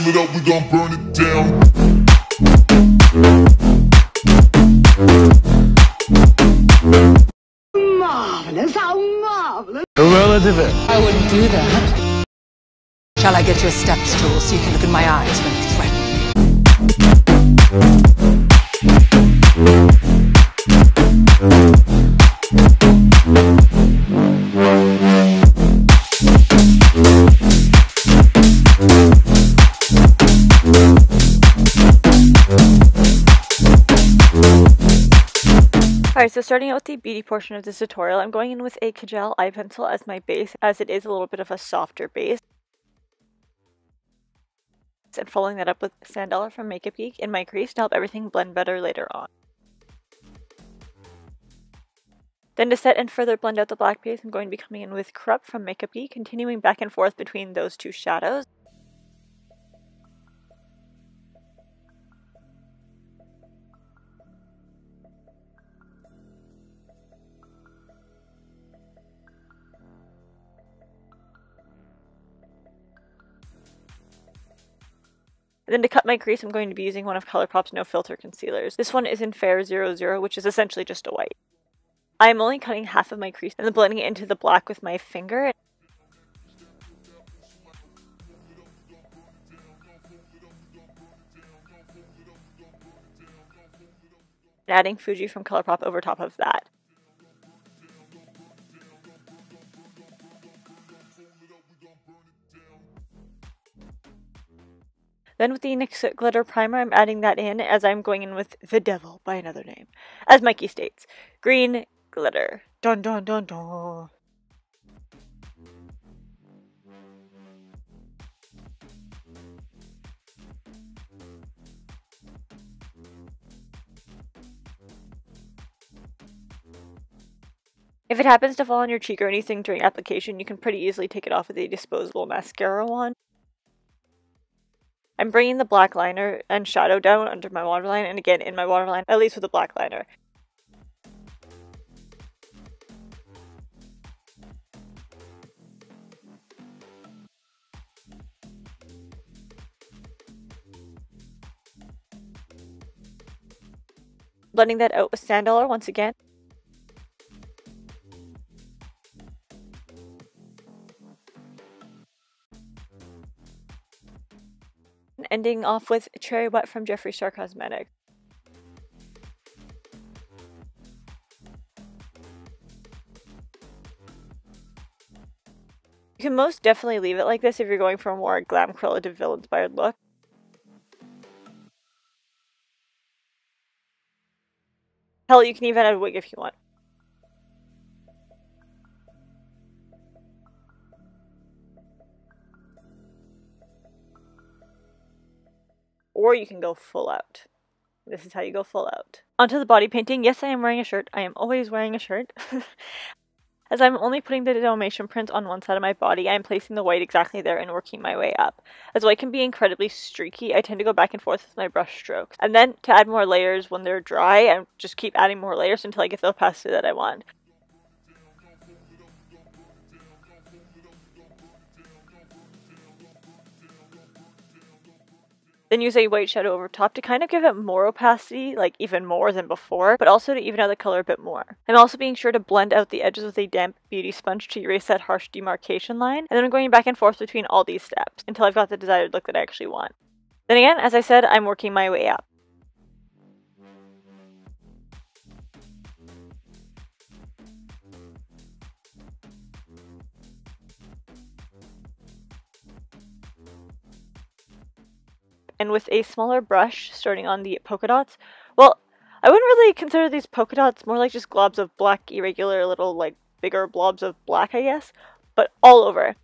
it up, we gon' burn it down. Marvelous, how marvelous! Cruella De Ville. I wouldn't do that. Shall I get your step stool so you can look in my eyes when you threaten me? Alright, so starting out with the beauty portion of this tutorial, I'm going in with a Kajal eye pencil as my base, as it is a little bit of a softer base. And following that up with $10 from Makeup Geek in my crease to help everything blend better later on. Then to set and further blend out the black base, I'm going to be coming in with Corrupt from Makeup Geek, continuing back and forth between those two shadows. And then to cut my crease, I'm going to be using one of Colourpop's No Filter concealers. This one is in Fair 00, which is essentially just a white. I am only cutting half of my crease and then blending it into the black with my finger. And adding Fuji from Colourpop over top of that. Then with the NYX Glitter Primer, I'm adding that in as I'm going in with The Devil by another name. As Mikey states, green glitter. Dun dun dun dun. If it happens to fall on your cheek or anything during application, you can pretty easily take it off with a disposable mascara wand. I'm bringing the black liner and shadow down under my waterline, and again in my waterline, at least with the black liner. Blending that out with $10 once again. Ending off with Cherry Wet from Jeffree Star Cosmetics. You can most definitely leave it like this if you're going for a more glam Cruella De Ville inspired look. Hell, you can even add a wig if you want. Or you can go full out. This is how you go full out. Onto the body painting. Yes, I am wearing a shirt. I am always wearing a shirt. As I'm only putting the Dalmatian print on one side of my body, I am placing the white exactly there and working my way up. As white can be incredibly streaky, I tend to go back and forth with my brush strokes. And then to add more layers when they're dry, I just keep adding more layers until I get the opacity that I want. Then use a white shadow over top to kind of give it more opacity, like even more than before, but also to even out the color a bit more. I'm also being sure to blend out the edges with a damp beauty sponge to erase that harsh demarcation line, and then I'm going back and forth between all these steps until I've got the desired look that I actually want. Then again, as I said, I'm working my way up. And with a smaller brush, starting on the polka dots, well, I wouldn't really consider these polka dots, more like just globs of black, irregular little, like, bigger blobs of black, I guess, but all over.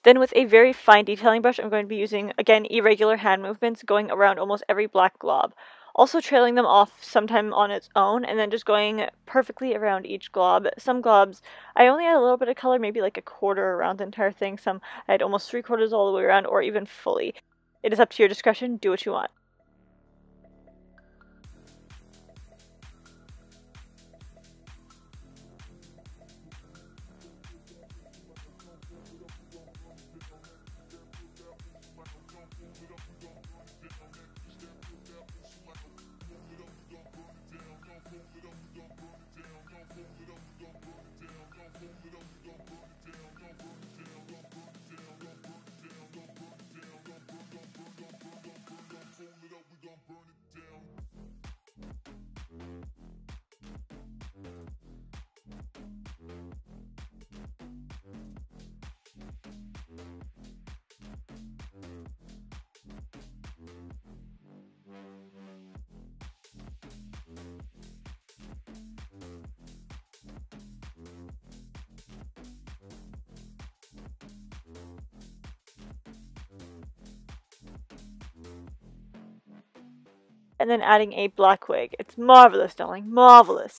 Then with a very fine detailing brush, I'm going to be using, again, irregular hand movements, going around almost every black glob. Also trailing them off sometime on its own, and then just going perfectly around each glob. Some globs, I only had a little bit of color, maybe like a quarter around the entire thing. Some I had almost 3/4 all the way around, or even fully. It is up to your discretion, do what you want. And then adding a black wig. It's marvelous, darling, marvelous.